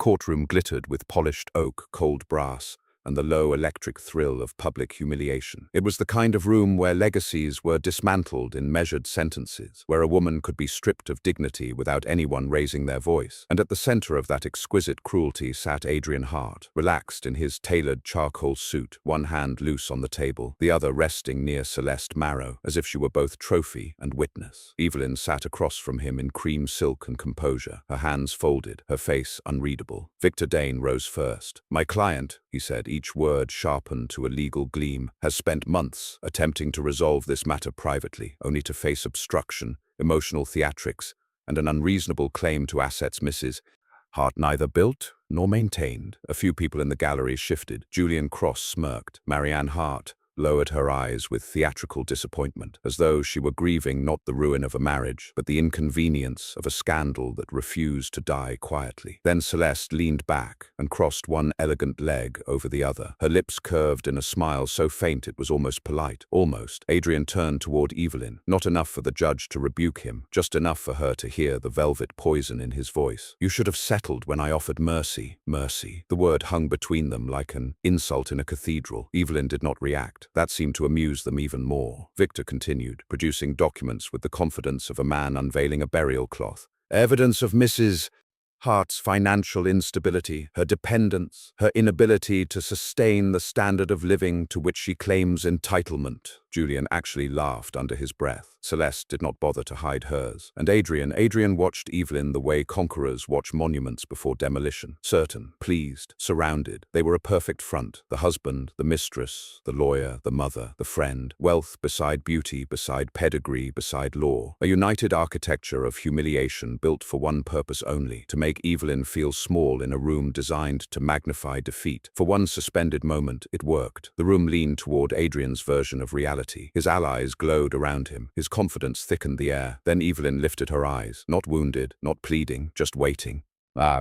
courtroom glittered with polished oak, cold brass, and the low electric thrill of public humiliation. It was the kind of room where legacies were dismantled in measured sentences, where a woman could be stripped of dignity without anyone raising their voice. And at the center of that exquisite cruelty sat Adrian Hart, relaxed in his tailored charcoal suit, one hand loose on the table, the other resting near Celeste Marrow, as if she were both trophy and witness. Evelyn sat across from him in cream silk and composure, her hands folded, her face unreadable. Victor Dane rose first. "My client," he said, each word sharpened to a legal gleam, "has spent months attempting to resolve this matter privately, only to face obstruction, emotional theatrics, and an unreasonable claim to assets Mrs. Hart neither built nor maintained." A few people in the gallery shifted. Julian Cross smirked. Marianne Hart lowered her eyes with theatrical disappointment, as though she were grieving not the ruin of a marriage, but the inconvenience of a scandal that refused to die quietly. Then Celeste leaned back and crossed one elegant leg over the other, her lips curved in a smile so faint it was almost polite. Almost. Adrian turned toward Evelyn, not enough for the judge to rebuke him, just enough for her to hear the velvet poison in his voice. "You should have settled when I offered mercy." Mercy. The word hung between them like an insult in a cathedral. Evelyn did not react. That seemed to amuse them even more. Victor continued, producing documents with the confidence of a man unveiling a burial cloth. "Evidence of Mrs. Hart's financial instability, her dependence, her inability to sustain the standard of living to which she claims entitlement." Julian actually laughed under his breath. Celeste did not bother to hide hers. And Adrian watched Evelyn the way conquerors watch monuments before demolition. Certain, pleased, surrounded. They were a perfect front. The husband, the mistress, the lawyer, the mother, the friend. Wealth beside beauty, beside pedigree, beside law. A united architecture of humiliation built for one purpose only, to make Evelyn feel small in a room designed to magnify defeat. For one suspended moment, it worked. The room leaned toward Adrian's version of reality. His allies glowed around him. His confidence thickened the air. Then Evelyn lifted her eyes, not wounded, not pleading, just waiting.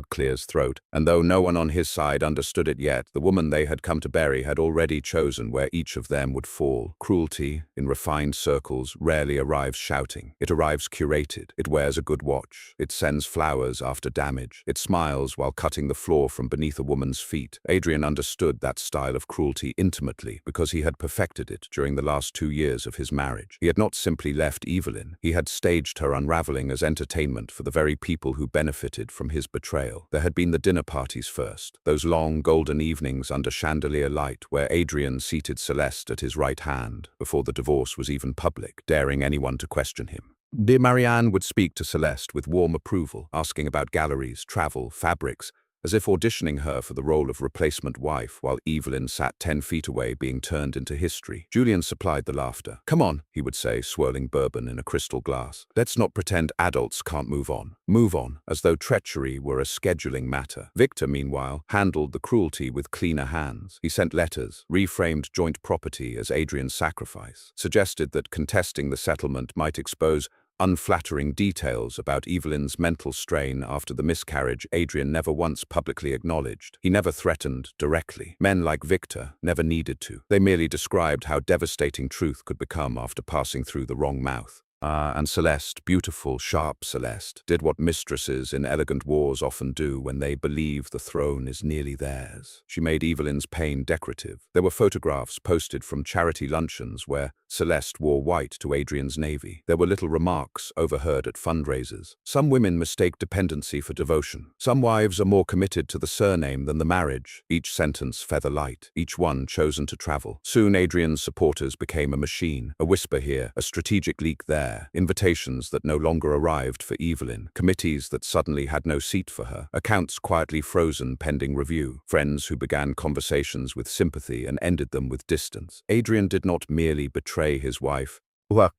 Clear his throat. And though no one on his side understood it yet, the woman they had come to bury had already chosen where each of them would fall. Cruelty, in refined circles, rarely arrives shouting. It arrives curated. It wears a good watch. It sends flowers after damage. It smiles while cutting the floor from beneath a woman's feet. Adrian understood that style of cruelty intimately because he had perfected it during the last 2 years of his marriage. He had not simply left Evelyn. He had staged her unraveling as entertainment for the very people who benefited from his betrayal. There had been the dinner parties first, those long golden evenings under chandelier light where Adrian seated Celeste at his right hand, before the divorce was even public, daring anyone to question him. Dear Marianne would speak to Celeste with warm approval, asking about galleries, travel, fabrics, as if auditioning her for the role of replacement wife, while Evelyn sat 10 feet away being turned into history. Julian supplied the laughter. "Come on," he would say, swirling bourbon in a crystal glass. "Let's not pretend adults can't move on. Move on, as though treachery were a scheduling matter." Victor, meanwhile, handled the cruelty with cleaner hands. He sent letters, reframed joint property as Adrian's sacrifice, suggested that contesting the settlement might expose unflattering details about Evelyn's mental strain after the miscarriage Adrian never once publicly acknowledged. He never threatened directly. Men like Victor never needed to. They merely described how devastating truth could become after passing through the wrong mouth. And Celeste, beautiful, sharp Celeste, did what mistresses in elegant wars often do when they believe the throne is nearly theirs. She made Evelyn's pain decorative. There were photographs posted from charity luncheons where Celeste wore white to Adrian's navy. There were little remarks overheard at fundraisers. Some women mistake dependency for devotion. Some wives are more committed to the surname than the marriage. Each sentence feather light, each one chosen to travel. Soon Adrian's supporters became a machine, a whisper here, a strategic leak there. Invitations that no longer arrived for Evelyn, committees that suddenly had no seat for her, accounts quietly frozen pending review, friends who began conversations with sympathy and ended them with distance. Adrian did not merely betray his wife.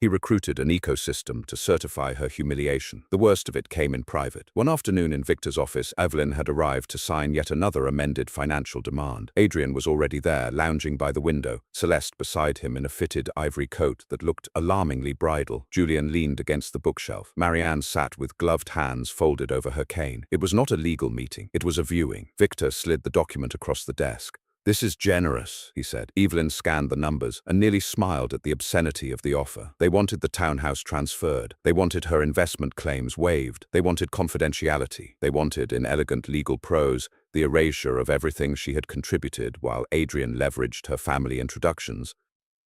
He recruited an ecosystem to certify her humiliation. The worst of it came in private. One afternoon in Victor's office, Evelyn had arrived to sign yet another amended financial demand. Adrian was already there, lounging by the window, Celeste beside him in a fitted ivory coat that looked alarmingly bridal. Julian leaned against the bookshelf. Marianne sat with gloved hands folded over her cane. It was not a legal meeting. It was a viewing. Victor slid the document across the desk. "This is generous," he said. Evelyn scanned the numbers and nearly smiled at the obscenity of the offer. They wanted the townhouse transferred. They wanted her investment claims waived. They wanted confidentiality. They wanted, in elegant legal prose, the erasure of everything she had contributed while Adrian leveraged her family introductions,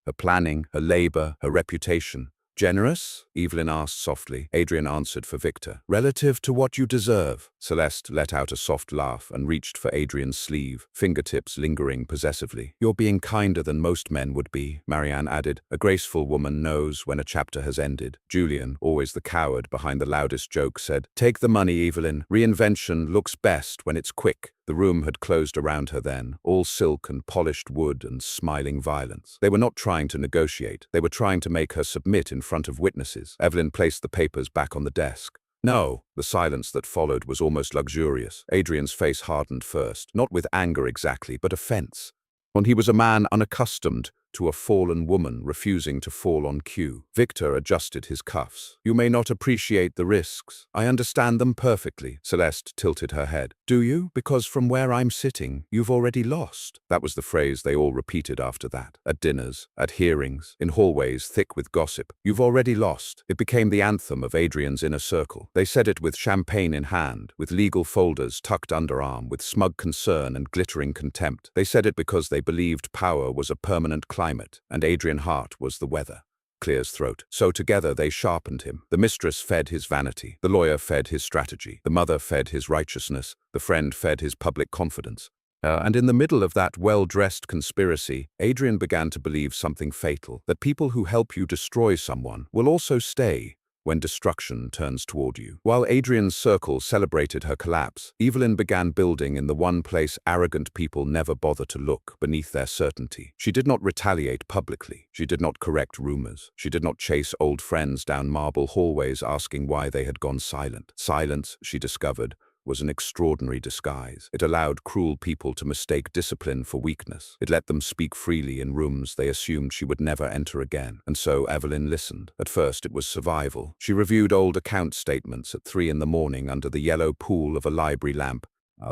her planning, her labor, her reputation. "Generous?" Evelyn asked softly. Adrian answered for Victor. "Relative to what you deserve." Celeste let out a soft laugh and reached for Adrian's sleeve, fingertips lingering possessively. "You're being kinder than most men would be," Marianne added. "A graceful woman knows when a chapter has ended." Julian, always the coward behind the loudest joke, said, "Take the money, Evelyn. Reinvention looks best when it's quick." The room had closed around her then, all silk and polished wood and smiling violence. They were not trying to negotiate. They were trying to make her submit in front of witnesses. Evelyn placed the papers back on the desk. "No." The silence that followed was almost luxurious. Adrian's face hardened first, not with anger exactly, but offense. When he was a man unaccustomed to a fallen woman refusing to fall on cue. Victor adjusted his cuffs. "You may not appreciate the risks. I understand them perfectly." Celeste tilted her head. "Do you? Because from where I'm sitting, you've already lost." That was the phrase they all repeated after that. At dinners, at hearings, in hallways thick with gossip. "You've already lost." It became the anthem of Adrian's inner circle. They said it with champagne in hand, with legal folders tucked underarm, with smug concern and glittering contempt. They said it because they believed power was a permanent climate, and Adrian Hart was the weather. Clear's throat. So together they sharpened him. The mistress fed his vanity. The lawyer fed his strategy. The mother fed his righteousness. The friend fed his public confidence. And in the middle of that well-dressed conspiracy, Adrian began to believe something fatal, that people who help you destroy someone will also stay when destruction turns toward you. While Adrian's circle celebrated her collapse, Evelyn began building in the one place arrogant people never bother to look, beneath their certainty. She did not retaliate publicly. She did not correct rumors. She did not chase old friends down marble hallways asking why they had gone silent. Silence, she discovered, was an extraordinary disguise. It allowed cruel people to mistake discipline for weakness. It let them speak freely in rooms they assumed she would never enter again. And so Evelyn listened. At first it was survival. She reviewed old account statements at 3 in the morning under the yellow pool of a library lamp,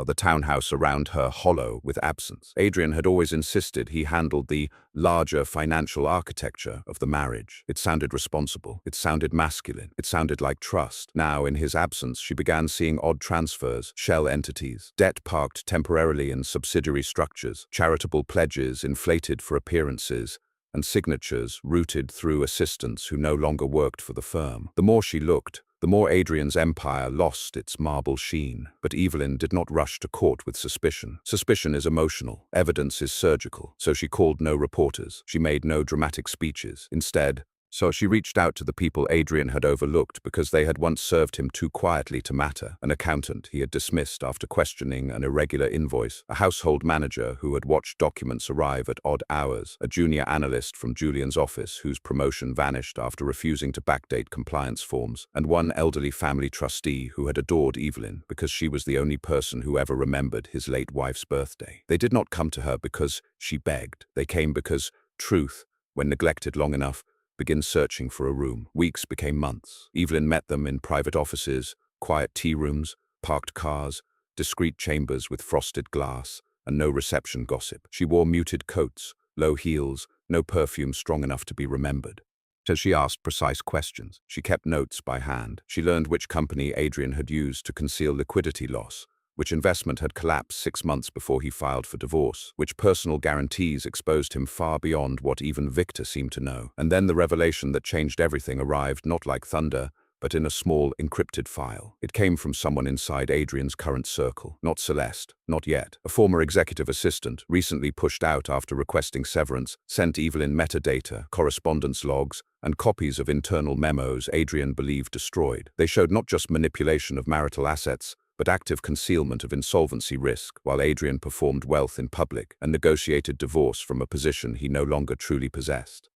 the townhouse around her hollow with absence. Adrian had always insisted he handled the larger financial architecture of the marriage. It sounded responsible. It sounded masculine. It sounded like trust. Now, in his absence, she began seeing odd transfers, shell entities, debt parked temporarily in subsidiary structures, charitable pledges inflated for appearances, and signatures routed through assistants who no longer worked for the firm. The more she looked, the more Adrian's empire lost its marble sheen. But Evelyn did not rush to court with suspicion. Suspicion is emotional. Evidence is surgical. So she called no reporters. She made no dramatic speeches. Instead, she reached out to the people Adrian had overlooked because they had once served him too quietly to matter. An accountant he had dismissed after questioning an irregular invoice, a household manager who had watched documents arrive at odd hours, a junior analyst from Julian's office whose promotion vanished after refusing to backdate compliance forms, and one elderly family trustee who had adored Evelyn because she was the only person who ever remembered his late wife's birthday. They did not come to her because she begged. They came because truth, when neglected long enough, begin searching for a room. Weeks became months. Evelyn met them in private offices, quiet tea rooms, parked cars, discreet chambers with frosted glass, and no reception gossip. She wore muted coats, low heels, no perfume strong enough to be remembered. So she asked precise questions. She kept notes by hand. She learned which company Adrian had used to conceal liquidity loss, which investment had collapsed 6 months before he filed for divorce, which personal guarantees exposed him far beyond what even Victor seemed to know. And then the revelation that changed everything arrived not like thunder, but in a small, encrypted file. It came from someone inside Adrian's current circle. Not Celeste, not yet. A former executive assistant, recently pushed out after requesting severance, sent Evelyn metadata, correspondence logs, and copies of internal memos Adrian believed destroyed. They showed not just manipulation of marital assets, but active concealment of insolvency risk, while Adrian performed wealth in public and negotiated divorce from a position he no longer truly possessed.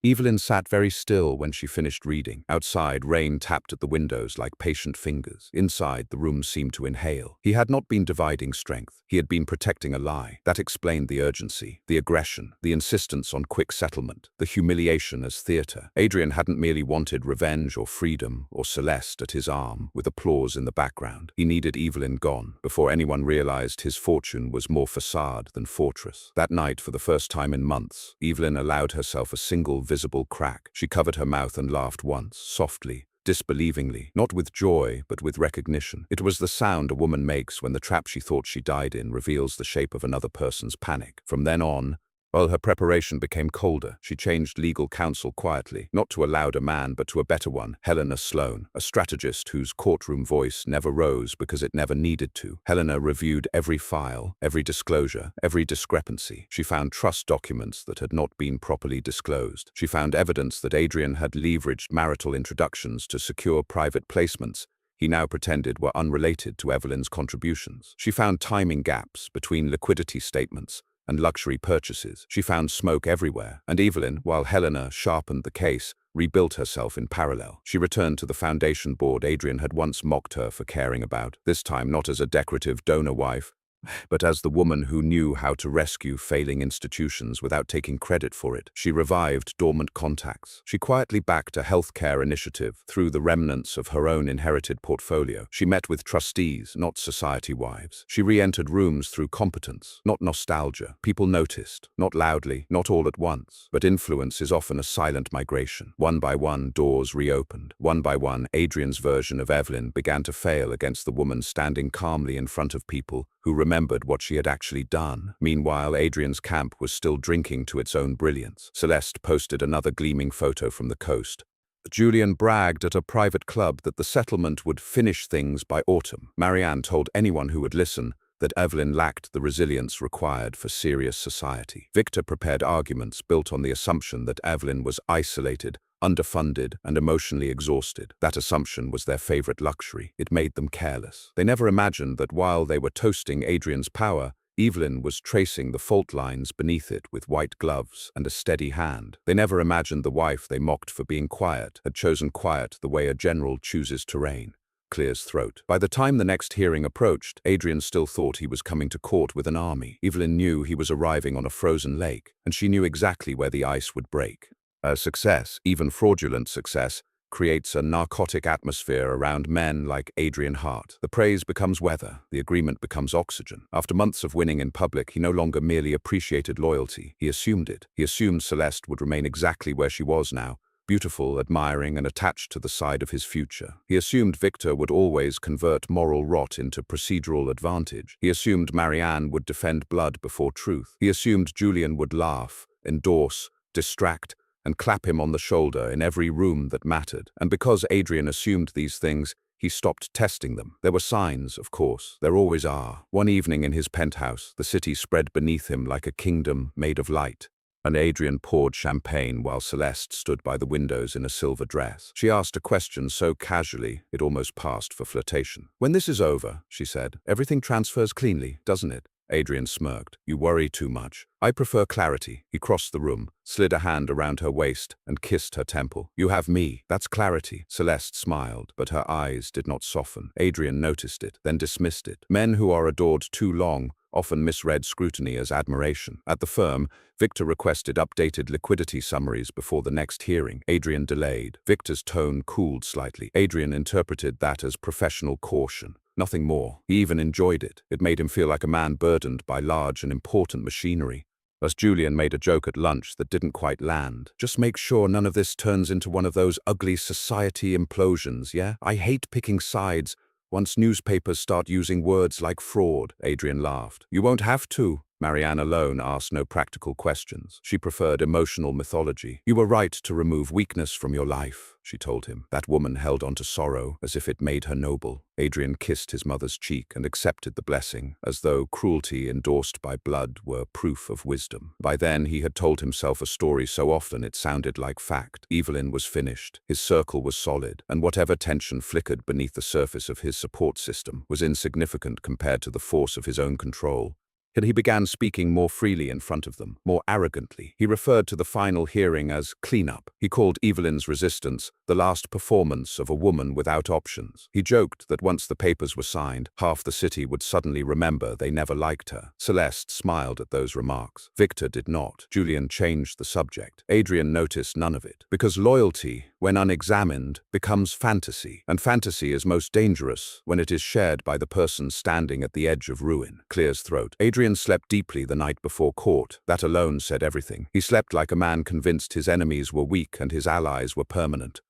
Evelyn sat very still when she finished reading. Outside, rain tapped at the windows like patient fingers. Inside, the room seemed to inhale. He had not been dividing strength. He had been protecting a lie. That explained the urgency, the aggression, the insistence on quick settlement, the humiliation as theatre. Adrian hadn't merely wanted revenge or freedom or Celeste at his arm, with applause in the background. He needed Evelyn gone, before anyone realized his fortune was more facade than fortress. That night, for the first time in months, Evelyn allowed herself a single visible crack. She covered her mouth and laughed once, softly, disbelievingly, not with joy, but with recognition. It was the sound a woman makes when the trap she thought she died in reveals the shape of another person's panic. From then on, while her preparation became colder, she changed legal counsel quietly, not to a louder man but to a better one, Helena Sloane, a strategist whose courtroom voice never rose because it never needed to. Helena reviewed every file, every disclosure, every discrepancy. She found trust documents that had not been properly disclosed. She found evidence that Adrian had leveraged marital introductions to secure private placements he now pretended were unrelated to Evelyn's contributions. She found timing gaps between liquidity statements and luxury purchases. She found smoke everywhere, and Evelyn, while Helena sharpened the case, rebuilt herself in parallel. She returned to the foundation board Adrian had once mocked her for caring about, this time not as a decorative donor wife, but as the woman who knew how to rescue failing institutions without taking credit for it. She revived dormant contacts. She quietly backed a healthcare initiative through the remnants of her own inherited portfolio. She met with trustees, not society wives. She re-entered rooms through competence, not nostalgia. People noticed, not loudly, not all at once. But influence is often a silent migration. One by one, doors reopened. One by one, Adrian's version of Evelyn began to fail against the woman standing calmly in front of people who remembered what she had actually done. Meanwhile, Adrian's camp was still drinking to its own brilliance. Celeste posted another gleaming photo from the coast. Julian bragged at a private club that the settlement would finish things by autumn. Marianne told anyone who would listen that Evelyn lacked the resilience required for serious society. Victor prepared arguments built on the assumption that Evelyn was isolated, underfunded, and emotionally exhausted. That assumption was their favorite luxury. It made them careless. They never imagined that while they were toasting Adrian's power, Evelyn was tracing the fault lines beneath it with white gloves and a steady hand. They never imagined the wife they mocked for being quiet had chosen quiet the way a general chooses to reign. Clear's throat. By the time the next hearing approached, Adrian still thought he was coming to court with an army. Evelyn knew he was arriving on a frozen lake, and she knew exactly where the ice would break. Success, even fraudulent success, creates a narcotic atmosphere around men like Adrian Hart. The praise becomes weather, the agreement becomes oxygen. After months of winning in public, he no longer merely appreciated loyalty, he assumed it. He assumed Celeste would remain exactly where she was now, beautiful, admiring, and attached to the side of his future. He assumed Victor would always convert moral rot into procedural advantage. He assumed Marianne would defend blood before truth. He assumed Julian would laugh, endorse, distract, and clap him on the shoulder in every room that mattered. And because Adrian assumed these things, he stopped testing them. There were signs, of course. There always are. One evening in his penthouse, the city spread beneath him like a kingdom made of light. And Adrian poured champagne while Celeste stood by the windows in a silver dress. She asked a question so casually, it almost passed for flirtation. "When this is over," she said, "everything transfers cleanly, doesn't it?" Adrian smirked. "You worry too much. I prefer clarity." He crossed the room, slid a hand around her waist, and kissed her temple. "You have me. That's clarity." Celeste smiled, but her eyes did not soften. Adrian noticed it, then dismissed it. Men who are adored too long often misread scrutiny as admiration. At the firm, Victor requested updated liquidity summaries before the next hearing. Adrian delayed. Victor's tone cooled slightly. Adrian interpreted that as professional caution. Nothing more. He even enjoyed it. It made him feel like a man burdened by large and important machinery. Thus Julian made a joke at lunch that didn't quite land. "Just make sure none of this turns into one of those ugly society implosions, yeah? I hate picking sides. Once newspapers start using words like fraud." Adrian laughed. "You won't have to." Marianne alone asked no practical questions. She preferred emotional mythology. "You were right to remove weakness from your life," she told him. That woman held on to sorrow as if it made her noble. Adrian kissed his mother's cheek and accepted the blessing, as though cruelty endorsed by blood were proof of wisdom. By then, he had told himself a story so often it sounded like fact. Evelyn was finished. His circle was solid, and whatever tension flickered beneath the surface of his support system was insignificant compared to the force of his own control. Yet he began speaking more freely in front of them, more arrogantly. He referred to the final hearing as cleanup. He called Evelyn's resistance the last performance of a woman without options. He joked that once the papers were signed, half the city would suddenly remember they never liked her. Celeste smiled at those remarks. Victor did not. Julian changed the subject. Adrian noticed none of it. Because loyalty, when unexamined, becomes fantasy. And fantasy is most dangerous when it is shared by the person standing at the edge of ruin. Clear's throat. Adrian slept deeply the night before court. That alone said everything. He slept like a man convinced his enemies were weak and his allies were permanent.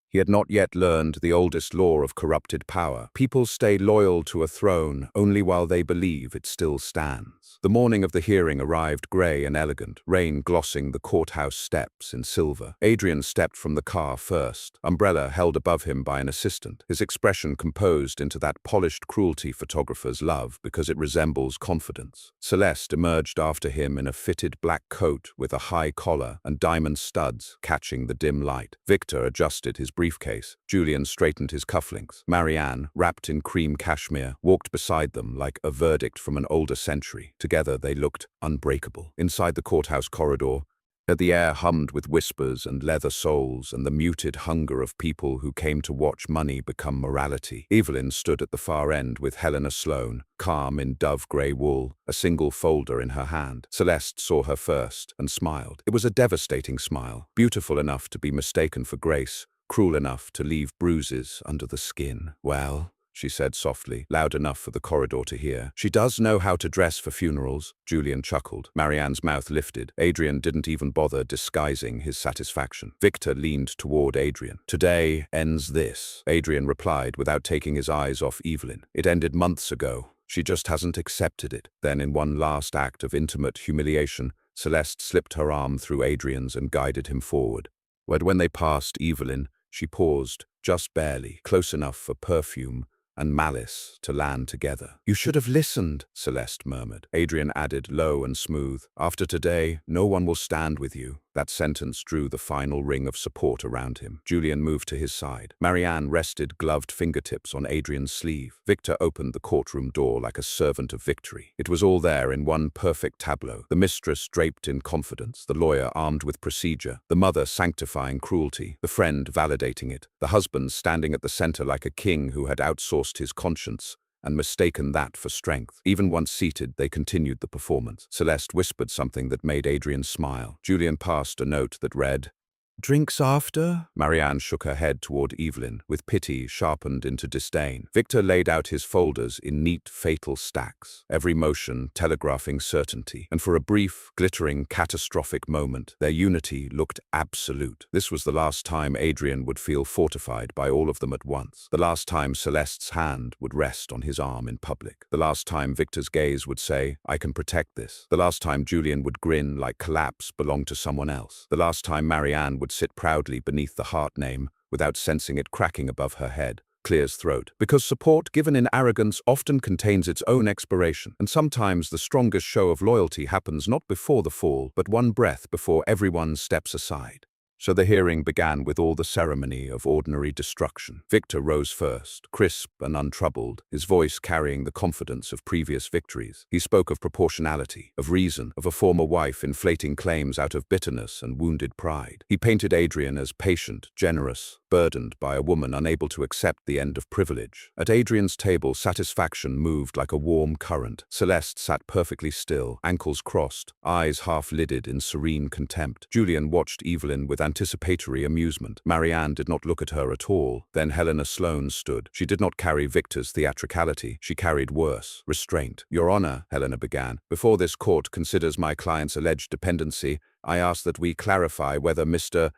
He had not yet learned the oldest law of corrupted power. People stay loyal to a throne only while they believe it still stands. The morning of the hearing arrived grey and elegant, rain glossing the courthouse steps in silver. Adrian stepped from the car first, umbrella held above him by an assistant, his expression composed into that polished cruelty photographers love because it resembles confidence. Celeste emerged after him in a fitted black coat with a high collar and diamond studs catching the dim light. Victor adjusted his briefcase. Julian straightened his cufflinks. Marianne, wrapped in cream cashmere, walked beside them like a verdict from an older century. Together they looked unbreakable. Inside the courthouse corridor, the air hummed with whispers and leather soles and the muted hunger of people who came to watch money become morality. Evelyn stood at the far end with Helena Sloane, calm in dove-grey wool, a single folder in her hand. Celeste saw her first and smiled. It was a devastating smile, beautiful enough to be mistaken for grace, cruel enough to leave bruises under the skin. "Well," she said softly, loud enough for the corridor to hear. "She does know how to dress for funerals." Julian chuckled. Marianne's mouth lifted. Adrian didn't even bother disguising his satisfaction. Victor leaned toward Adrian. "Today ends this," Adrian replied without taking his eyes off Evelyn. "It ended months ago. She just hasn't accepted it." Then, in one last act of intimate humiliation, Celeste slipped her arm through Adrian's and guided him forward. But when they passed Evelyn, she paused, just barely, close enough for perfume and malice to land together. "You should have listened," Celeste murmured. Adrian added, low and smooth, "After today, no one will stand with you." That sentence drew the final ring of support around him. Julian moved to his side. Marianne rested gloved fingertips on Adrian's sleeve. Victor opened the courtroom door like a servant of victory. It was all there in one perfect tableau. The mistress draped in confidence, the lawyer armed with procedure, the mother sanctifying cruelty, the friend validating it, the husband standing at the center like a king who had outsourced his conscience and mistaken that for strength. Even once seated, they continued the performance. Celeste whispered something that made Adrian smile. Julian passed a note that read, "Drinks after?" Marianne shook her head toward Evelyn, with pity sharpened into disdain. Victor laid out his folders in neat, fatal stacks, every motion telegraphing certainty. And for a brief, glittering, catastrophic moment, their unity looked absolute. This was the last time Adrian would feel fortified by all of them at once. The last time Celeste's hand would rest on his arm in public. The last time Victor's gaze would say, "I can protect this." The last time Julian would grin like collapse belonged to someone else. The last time Marianne would sit proudly beneath the heart name without sensing it cracking above her head. Clear's throat. Because support given in arrogance often contains its own expiration, and sometimes the strongest show of loyalty happens not before the fall, but one breath before everyone steps aside. So the hearing began with all the ceremony of ordinary destruction. Victor rose first, crisp and untroubled, his voice carrying the confidence of previous victories. He spoke of proportionality, of reason, of a former wife inflating claims out of bitterness and wounded pride. He painted Adrian as patient, generous, burdened by a woman unable to accept the end of privilege. At Adrian's table, satisfaction moved like a warm current. Celeste sat perfectly still, ankles crossed, eyes half-lidded in serene contempt. Julian watched Evelyn with anticipatory amusement. Marianne did not look at her at all. Then Helena Sloane stood. She did not carry Victor's theatricality. She carried worse, restraint. "Your Honor," Helena began, "before this court considers my client's alleged dependency, I ask that we clarify whether Mr.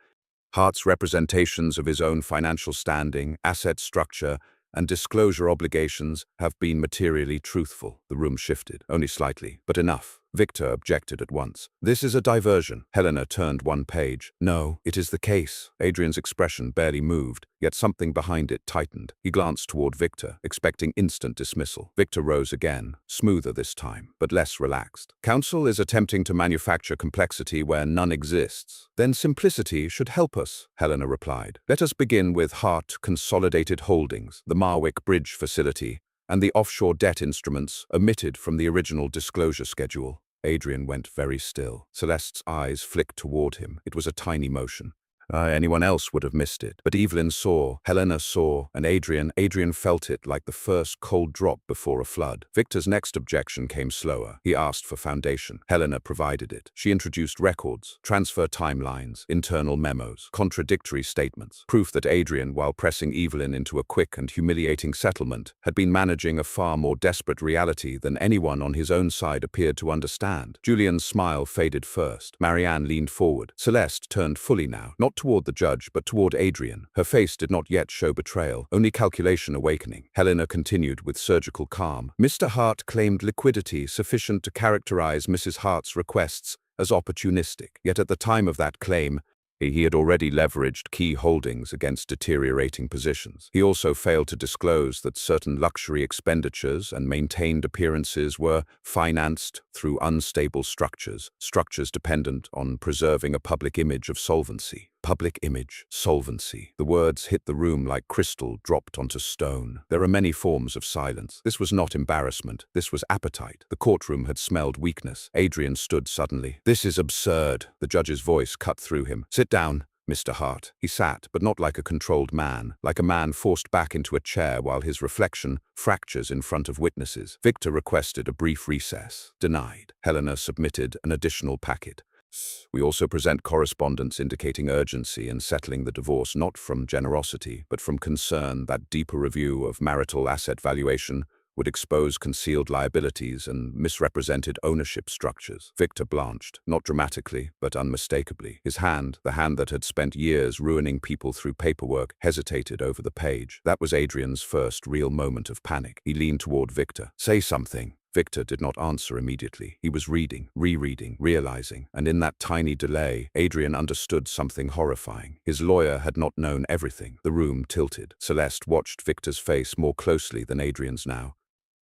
Hart's representations of his own financial standing, asset structure, and disclosure obligations have been materially truthful." The room shifted, only slightly, but enough. Victor objected at once. "This is a diversion." Helena turned one page. "No, it is the case." Adrian's expression barely moved, yet something behind it tightened. He glanced toward Victor, expecting instant dismissal. Victor rose again, smoother this time, but less relaxed. "Counsel is attempting to manufacture complexity where none exists. Then simplicity should help us," Helena replied. "Let us begin with Hart Consolidated Holdings, the Marwick Bridge facility, and the offshore debt instruments omitted from the original disclosure schedule. Adrian went very still. Celeste's eyes flicked toward him. It was a tiny motion. Anyone else would have missed it. But Evelyn saw, Helena saw, and Adrian felt it like the first cold drop before a flood. Victor's next objection came slower. He asked for foundation. Helena provided it. She introduced records, transfer timelines, internal memos, contradictory statements, proof that Adrian, while pressing Evelyn into a quick and humiliating settlement, had been managing a far more desperate reality than anyone on his own side appeared to understand. Julian's smile faded first. Marianne leaned forward. Celeste turned fully now, not toward the judge, but toward Adrian. Her face did not yet show betrayal, only calculation awakening. Helena continued with surgical calm. Mr. Hart claimed liquidity sufficient to characterize Mrs. Hart's requests as opportunistic. Yet at the time of that claim, he had already leveraged key holdings against deteriorating positions. He also failed to disclose that certain luxury expenditures and maintained appearances were financed through unstable structures dependent on preserving a public image of solvency. Public image, solvency. The words hit the room like crystal dropped onto stone. There are many forms of silence. This was not embarrassment. This was appetite. The courtroom had smelled weakness. Adrian stood suddenly. "This is absurd." The judge's voice cut through him. "Sit down, Mr. Hart." He sat, but not like a controlled man, like a man forced back into a chair while his reflection fractures in front of witnesses. Victor requested a brief recess. Denied. Helena submitted an additional packet. "We also present correspondence indicating urgency in settling the divorce not from generosity, but from concern that deeper review of marital asset valuation would expose concealed liabilities and misrepresented ownership structures." Victor blanched, not dramatically, but unmistakably. His hand, the hand that had spent years ruining people through paperwork, hesitated over the page. That was Adrian's first real moment of panic. He leaned toward Victor. "Say something." Victor did not answer immediately. He was reading, rereading, realizing, and in that tiny delay, Adrian understood something horrifying. His lawyer had not known everything. The room tilted. Celeste watched Victor's face more closely than Adrian's now.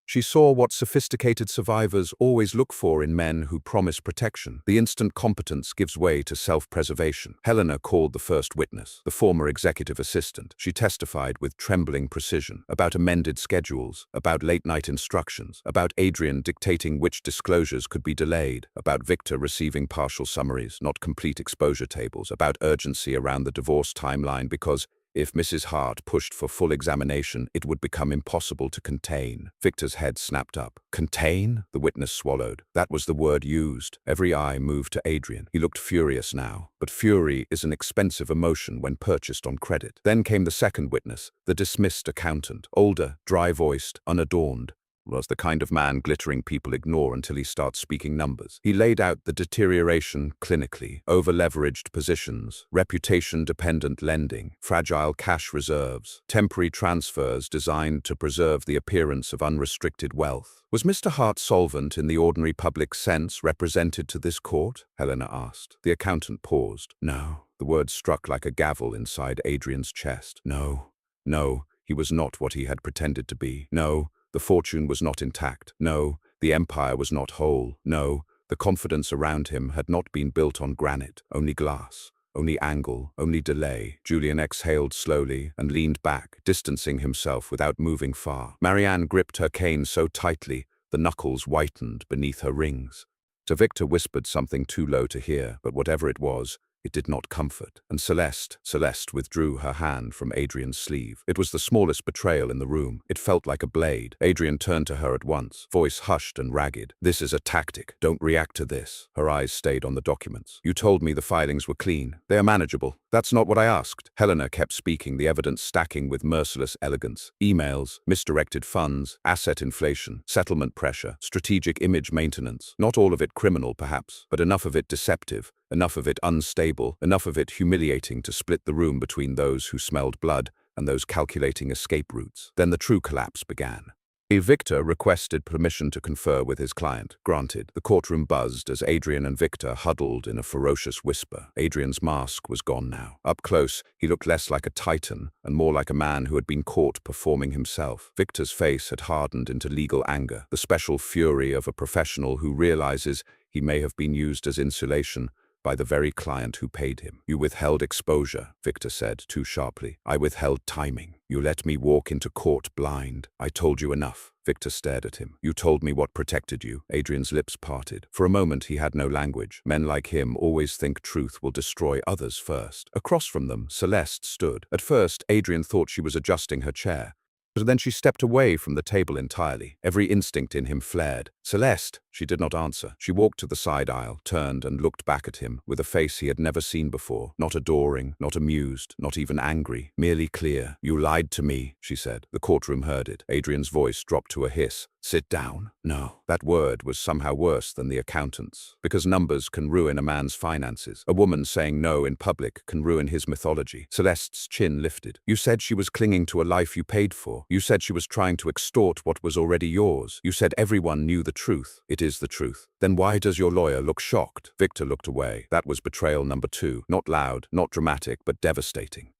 She saw what sophisticated survivors always look for in men who promise protection. The instant competence gives way to self-preservation. Helena called the first witness, the former executive assistant. She testified with trembling precision about amended schedules, about late-night instructions, about Adrian dictating which disclosures could be delayed, about Victor receiving partial summaries, not complete exposure tables, about urgency around the divorce timeline because if Mrs. Hart pushed for full examination, it would become impossible to contain. Victor's head snapped up. "Contain?" The witness swallowed. That was the word used. Every eye moved to Adrian. He looked furious now. But fury is an expensive emotion when purchased on credit. Then came the second witness, the dismissed accountant. Older, dry-voiced, unadorned. Was the kind of man glittering people ignore until he starts speaking numbers. He laid out the deterioration clinically: over-leveraged positions, reputation-dependent lending, fragile cash reserves, temporary transfers designed to preserve the appearance of unrestricted wealth. "Was Mr. Hart solvent in the ordinary public sense represented to this court?" Helena asked. The accountant paused. "No." The word struck like a gavel inside Adrian's chest. "No. No, he was not what he had pretended to be. No. The fortune was not intact. No, the empire was not whole. No, the confidence around him had not been built on granite, only glass, only angle, only delay." Julian exhaled slowly and leaned back, distancing himself without moving far. Marianne gripped her cane so tightly, the knuckles whitened beneath her rings. To Victor whispered something too low to hear, but whatever it was, it did not comfort. And Celeste withdrew her hand from Adrian's sleeve. It was the smallest betrayal in the room. It felt like a blade. Adrian turned to her at once, voice hushed and ragged. "This is a tactic. Don't react to this." Her eyes stayed on the documents. "You told me the filings were clean. They are manageable." "That's not what I asked." Helena kept speaking, the evidence stacking with merciless elegance. Emails, misdirected funds, asset inflation, settlement pressure, strategic image maintenance. Not all of it criminal, perhaps, but enough of it deceptive. Enough of it unstable, enough of it humiliating to split the room between those who smelled blood and those calculating escape routes. Then the true collapse began. Victor requested permission to confer with his client. Granted. The courtroom buzzed as Adrian and Victor huddled in a ferocious whisper. Adrian's mask was gone now. Up close, he looked less like a titan and more like a man who had been caught performing himself. Victor's face had hardened into legal anger, the special fury of a professional who realizes he may have been used as insulation by the very client who paid him. "You withheld exposure," Victor said too sharply. "I withheld timing." You let me walk into court blind. I told you enough. Victor stared at him. You told me what protected you. Adrian's lips parted. For a moment he had no language. Men like him always think truth will destroy others first. Across from them, Celeste stood. At first, Adrian thought she was adjusting her chair. But then she stepped away from the table entirely. Every instinct in him flared. Celeste! She did not answer. She walked to the side aisle, turned and looked back at him with a face he had never seen before. Not adoring, not amused, not even angry. Merely clear. You lied to me, she said. The courtroom heard it. Adrian's voice dropped to a hiss. Sit down. No. That word was somehow worse than the accountant's. Because numbers can ruin a man's finances. A woman saying no in public can ruin his mythology. Celeste's chin lifted. You said she was clinging to a life you paid for. You said she was trying to extort what was already yours. You said everyone knew the truth. It is the truth. Then why does your lawyer look shocked? Victor looked away. That was betrayal number 2. Not loud, not dramatic, but devastating.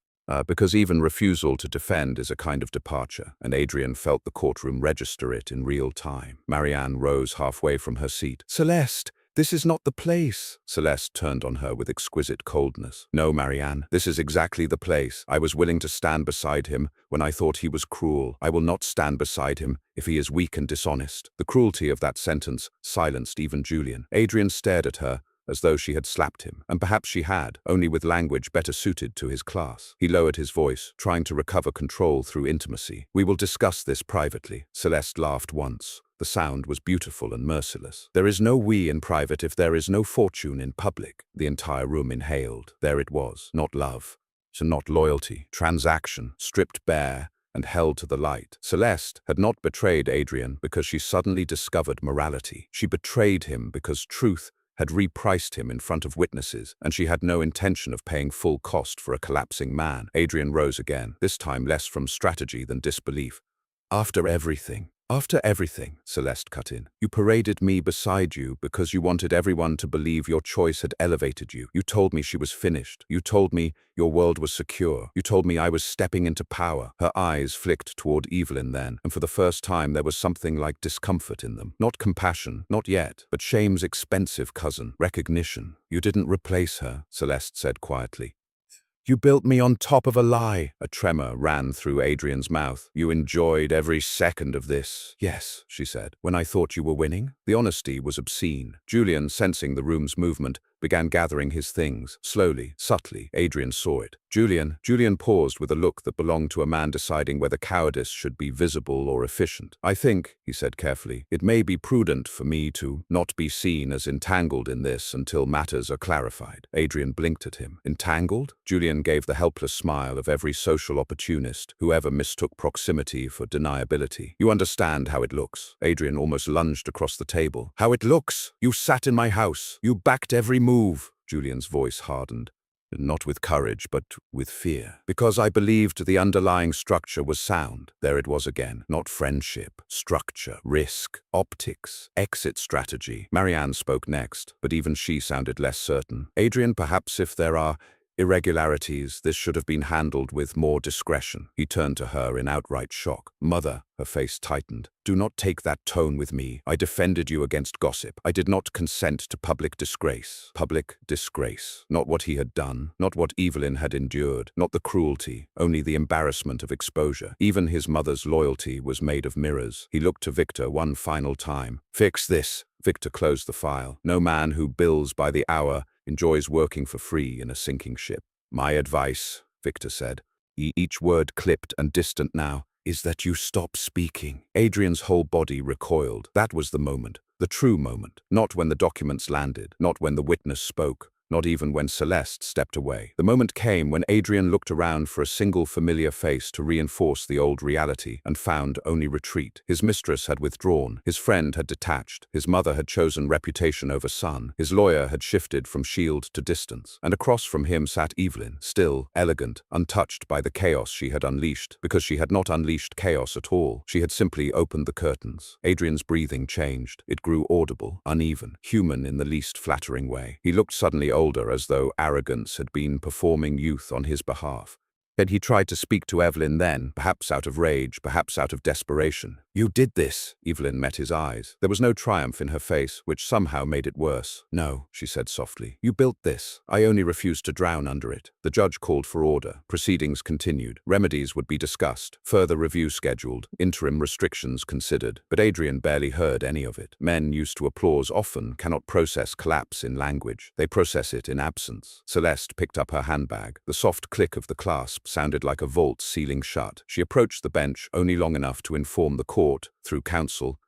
Because even refusal to defend is a kind of departure, and Adrian felt the courtroom register it in real time. Marianne rose halfway from her seat. Celeste! This is not the place. Celeste turned on her with exquisite coldness. No, Marianne, this is exactly the place. I was willing to stand beside him when I thought he was cruel. I will not stand beside him if he is weak and dishonest. The cruelty of that sentence silenced even Julian. Adrian stared at her as though she had slapped him, and perhaps she had, only with language better suited to his class. He lowered his voice, trying to recover control through intimacy. We will discuss this privately. Celeste laughed once. The sound was beautiful and merciless. There is no we in private if there is no fortune in public. The entire room inhaled. There it was, not love, so not loyalty, transaction, stripped bare and held to the light. Celeste had not betrayed Adrian because she suddenly discovered morality. She betrayed him because truth had repriced him in front of witnesses, and she had no intention of paying full cost for a collapsing man. Adrian rose again, this time less from strategy than disbelief. After everything, Celeste cut in. You paraded me beside you because you wanted everyone to believe your choice had elevated you. You told me she was finished. You told me your world was secure. You told me I was stepping into power. Her eyes flicked toward Evelyn then, and for the first time there was something like discomfort in them. Not compassion, not yet, but shame's expensive cousin, recognition. You didn't replace her, Celeste said quietly. You built me on top of a lie. A tremor ran through Adrian's mouth. You enjoyed every second of this. Yes, she said, when I thought you were winning. The honesty was obscene. Julian, sensing the room's movement, began gathering his things. Slowly, subtly, Adrian saw it. Julian paused with a look that belonged to a man deciding whether cowardice should be visible or efficient. I think, he said carefully, it may be prudent for me to not be seen as entangled in this until matters are clarified. Adrian blinked at him. Entangled? Julian gave the helpless smile of every social opportunist who ever mistook proximity for deniability. You understand how it looks. Adrian almost lunged across the table. How it looks? You sat in my house. You backed every move. Julian's voice hardened. Not with courage, but with fear. Because I believed the underlying structure was sound. There it was again. Not friendship, structure, risk, optics, exit strategy. Marianne spoke next, but even she sounded less certain. Adrian, perhaps if there are irregularities, this should have been handled with more discretion. He turned to her in outright shock. Mother, her face tightened. Do not take that tone with me. I defended you against gossip. I did not consent to public disgrace. Public disgrace. Not what he had done, not what Evelyn had endured, not the cruelty, only the embarrassment of exposure. Even his mother's loyalty was made of mirrors. He looked to Victor one final time. Fix this. Victor closed the file. No man who bills by the hour enjoys working for free in a sinking ship. My advice, Victor said, each word clipped and distant now, is that you stop speaking. Adrian's whole body recoiled. That was the moment, the true moment. Not when the documents landed, not when the witness spoke, not even when Celeste stepped away. The moment came when Adrian looked around for a single familiar face to reinforce the old reality and found only retreat. His mistress had withdrawn, his friend had detached, his mother had chosen reputation over son, his lawyer had shifted from shield to distance, and across from him sat Evelyn, still, elegant, untouched by the chaos she had unleashed, because she had not unleashed chaos at all. She had simply opened the curtains. Adrian's breathing changed. It grew audible, uneven, human in the least flattering way. He looked suddenly older, as though arrogance had been performing youth on his behalf. Had he tried to speak to Evelyn then, perhaps out of rage, perhaps out of desperation? "You did this!" Evelyn met his eyes. There was no triumph in her face, which somehow made it worse. "No," she said softly. "You built this. I only refused to drown under it." The judge called for order. Proceedings continued. Remedies would be discussed, further review scheduled, interim restrictions considered. But Adrian barely heard any of it. Men used to applause often cannot process collapse in language. They process it in absence. Celeste picked up her handbag. The soft click of the clasp sounded like a vault sealing shut. She approached the bench only long enough to inform the court, through counsel,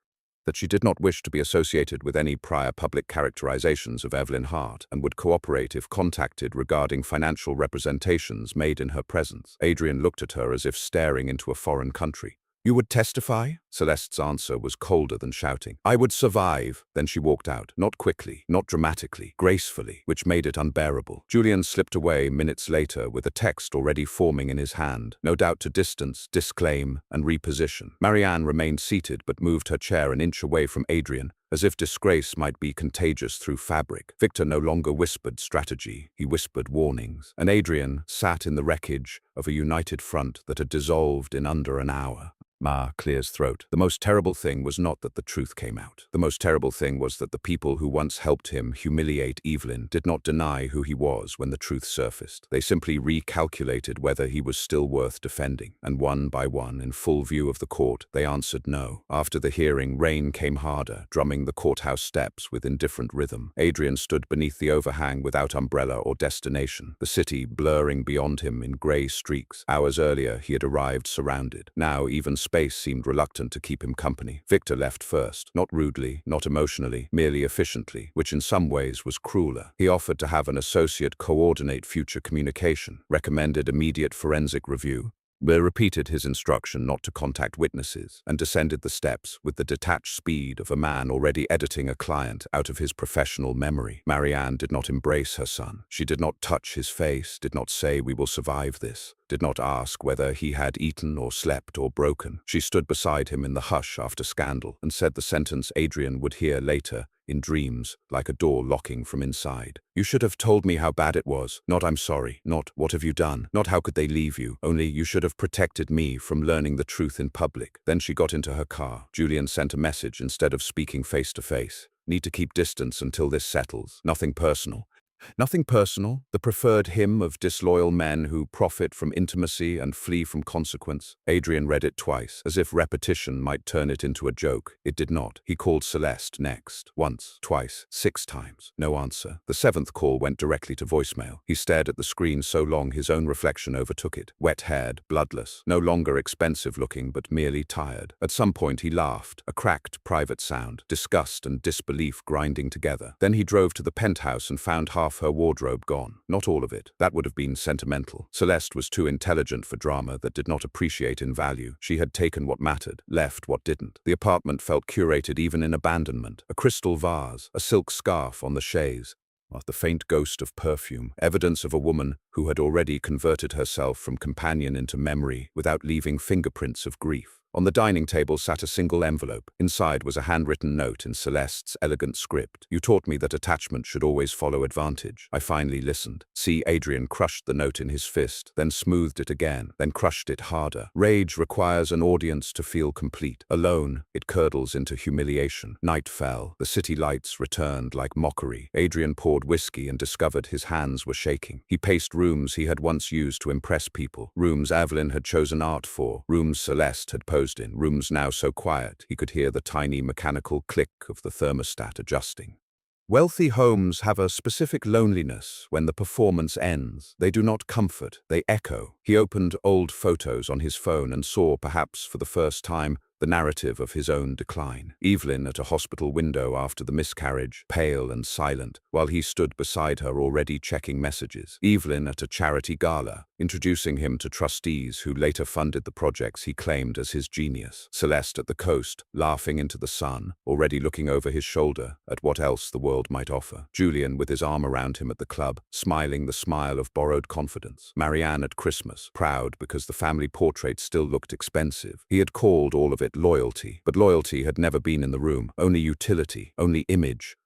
that she did not wish to be associated with any prior public characterizations of Evelyn Hart and would cooperate if contacted regarding financial representations made in her presence. Adrian looked at her as if staring into a foreign country. "You would testify?" Celeste's answer was colder than shouting. "I would survive." Then she walked out, not quickly, not dramatically, gracefully, which made it unbearable. Julian slipped away minutes later with a text already forming in his hand, no doubt to distance, disclaim, and reposition. Marianne remained seated but moved her chair an inch away from Adrian, as if disgrace might be contagious through fabric. Victor no longer whispered strategy, he whispered warnings. And Adrian sat in the wreckage of a united front that had dissolved in under an hour. Ma clears throat. The most terrible thing was not that the truth came out. The most terrible thing was that the people who once helped him humiliate Evelyn did not deny who he was when the truth surfaced. They simply recalculated whether he was still worth defending. And one by one, in full view of the court, they answered no. After the hearing, rain came harder, drumming the courthouse steps with indifferent rhythm. Adrian stood beneath the overhang without umbrella or destination, the city blurring beyond him in grey streaks. Hours earlier, he had arrived surrounded. Now, even space seemed reluctant to keep him company. Victor left first, not rudely, not emotionally, merely efficiently, which in some ways was crueler. He offered to have an associate coordinate future communication, recommended immediate forensic review, Bill repeated his instruction not to contact witnesses and descended the steps with the detached speed of a man already editing a client out of his professional memory. Marianne did not embrace her son. She did not touch his face, did not say, "We will survive this," did not ask whether he had eaten or slept or broken. She stood beside him in the hush after scandal and said the sentence Adrian would hear later, in dreams, like a door locking from inside. "You should have told me how bad it was. Not I'm sorry. Not what have you done. Not how could they leave you. Only you should have protected me from learning the truth in public." Then she got into her car. Julian sent a message instead of speaking face to face. "Need to keep distance until this settles. Nothing personal." Nothing personal, the preferred hymn of disloyal men who profit from intimacy and flee from consequence. Adrian read it twice, as if repetition might turn it into a joke. It did not. He called Celeste next. Once, twice, 6 times. No answer. The 7th call went directly to voicemail. He stared at the screen so long his own reflection overtook it. Wet-haired, bloodless, no longer expensive-looking but merely tired. At some point he laughed, a cracked, private sound, disgust and disbelief grinding together. Then he drove to the penthouse and found half her wardrobe gone. Not all of it. That would have been sentimental. Celeste was too intelligent for drama that did not appreciate in value. She had taken what mattered, left what didn't. The apartment felt curated even in abandonment. A crystal vase, a silk scarf on the chaise, the faint ghost of perfume, evidence of a woman who had already converted herself from companion into memory without leaving fingerprints of grief. On the dining table sat a single envelope. Inside was a handwritten note in Celeste's elegant script. "You taught me that attachment should always follow advantage." I finally listened. See, Adrian crushed the note in his fist, then smoothed it again, then crushed it harder. Rage requires an audience to feel complete. Alone, it curdles into humiliation. Night fell. The city lights returned like mockery. Adrian poured whiskey and discovered his hands were shaking. He paced rooms he had once used to impress people. Rooms Evelyn had chosen art for. Rooms Celeste had posed in. Rooms now so quiet he could hear the tiny mechanical click of the thermostat adjusting. Wealthy homes have a specific loneliness when the performance ends. They do not comfort, they echo. He opened old photos on his phone and saw, perhaps for the first time, the narrative of his own decline. Evelyn at a hospital window after the miscarriage, pale and silent, while he stood beside her already checking messages. Evelyn at a charity gala, introducing him to trustees who later funded the projects he claimed as his genius. Celeste at the coast, laughing into the sun, already looking over his shoulder at what else the world might offer. Julian with his arm around him at the club, smiling the smile of borrowed confidence. Marianne at Christmas, proud because the family portrait still looked expensive. He had called all of it loyalty, but loyalty had never been in the room, only utility, only image.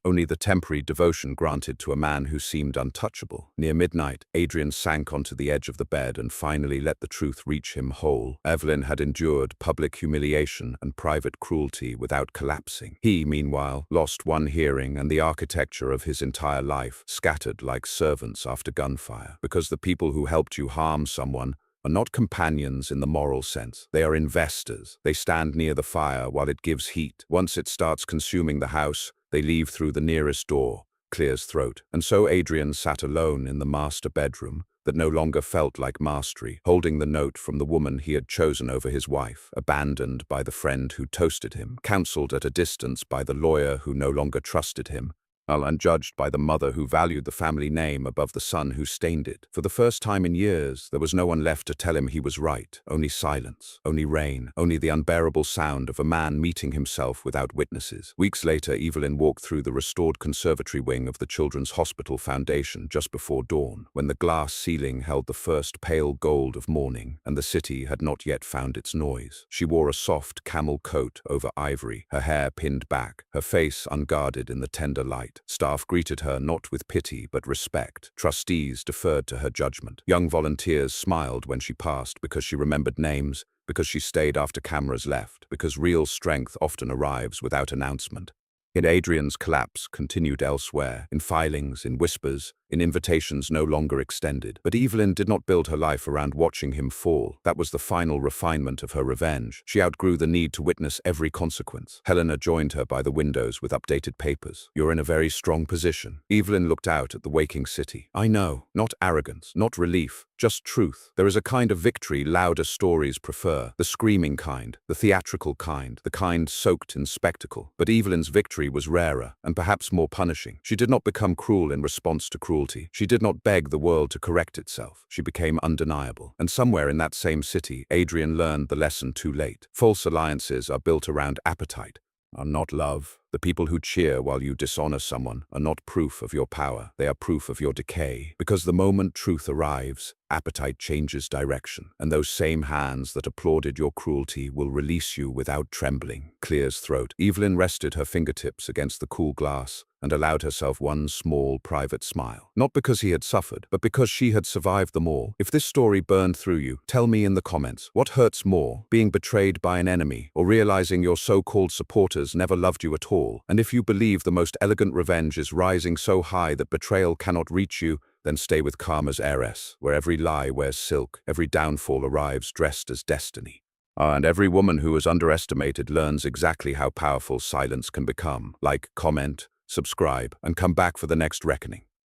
only the temporary devotion granted to a man who seemed untouchable. Near midnight, Adrian sank onto the edge of the bed and finally let the truth reach him whole. Evelyn had endured public humiliation and private cruelty without collapsing. He, meanwhile, lost one hearing and the architecture of his entire life, scattered like servants after gunfire. Because the people who helped you harm someone are not companions in the moral sense. They are investors. They stand near the fire while it gives heat. Once it starts consuming the house, they leave through the nearest door, clears throat. And so Adrian sat alone in the master bedroom that no longer felt like mastery, holding the note from the woman he had chosen over his wife, abandoned by the friend who toasted him, counseled at a distance by the lawyer who no longer trusted him, and judged by the mother who valued the family name above the son who stained it. For the first time in years, there was no one left to tell him he was right. Only silence, only rain, only the unbearable sound of a man meeting himself without witnesses. Weeks later, Evelyn walked through the restored conservatory wing of the Children's Hospital Foundation just before dawn, when the glass ceiling held the first pale gold of morning, and the city had not yet found its noise. She wore a soft camel coat over ivory, her hair pinned back, her face unguarded in the tender light. Staff greeted her not with pity but respect. Trustees deferred to her judgment. Young volunteers smiled when she passed because she remembered names, because she stayed after cameras left, because real strength often arrives without announcement. Yet Adrian's collapse continued elsewhere, in filings, in whispers, in invitations no longer extended. But Evelyn did not build her life around watching him fall. That was the final refinement of her revenge. She outgrew the need to witness every consequence. Helena joined her by the windows with updated papers. "You're in a very strong position." Evelyn looked out at the waking city. "I know. Not arrogance, not relief, just truth. There is a kind of victory louder stories prefer, the screaming kind, the theatrical kind, the kind soaked in spectacle. But Evelyn's victory was rarer, and perhaps more punishing. She did not become cruel in response to cruelty. She did not beg the world to correct itself. She became undeniable. And somewhere in that same city, Adrian learned the lesson too late. False alliances are built around appetite, are not love. The people who cheer while you dishonor someone are not proof of your power. They are proof of your decay. Because the moment truth arrives, appetite changes direction, and those same hands that applauded your cruelty will release you without trembling. Clears throat. Evelyn rested her fingertips against the cool glass and allowed herself one small, private smile. Not because he had suffered, but because she had survived them all. If this story burned through you, tell me in the comments. What hurts more, being betrayed by an enemy, or realizing your so-called supporters never loved you at all? And if you believe the most elegant revenge is rising so high that betrayal cannot reach you, then stay with Karma's heiress, where every lie wears silk, every downfall arrives dressed as destiny. And every woman who is underestimated learns exactly how powerful silence can become. Like, comment, subscribe, and come back for the next reckoning.